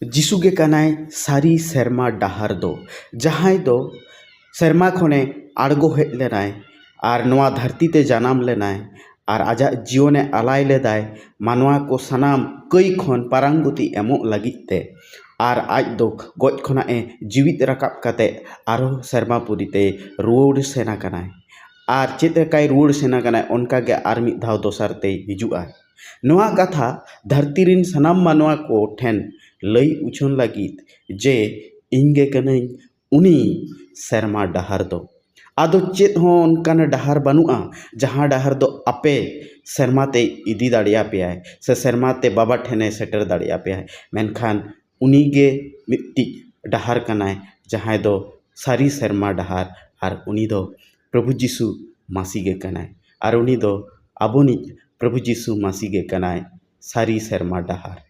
जिसु गे कनाय सारी सेरमा डाहार दो जहां दो सेरमा खने आड़गो हेज लेनाय और नवा धरती ते जनाम लेनाय और आजा जीवने आलाय लेदाय मानवा को सनाम कई खन पारांगुति एमो लगिते और आज दो गज खना जीवित रकाब कते आरो सेरमा पुरीते रुवाड़ सेना कनाय और चेत काय रुवाड़ सेना कनाय उनका गे आर मिद धाव दोसारते हिजुआ नवा कथा धरती रिन सनाम मानवा को ठेन लई उछन लगित जे इंगे कनाई उनी सेरमा डाहार दो आदो चेत हो उनकान डाहार बनुआ जहां डाहार दो आपे सेरमाते इदी दाड़िया पेयाय से सेरमाते बाबा ठेने सेटर दाड़िया पेयाय मेनखान उनीगे मिट्टी डाहार कनाय जहां दो सारी सेरमा डाहार और उनी दो प्रभु जीशु मासीगे कनाय और उनी दो आबोनी प्रभु जीशु मासीगे कनाय सारी सेरमा डाहार।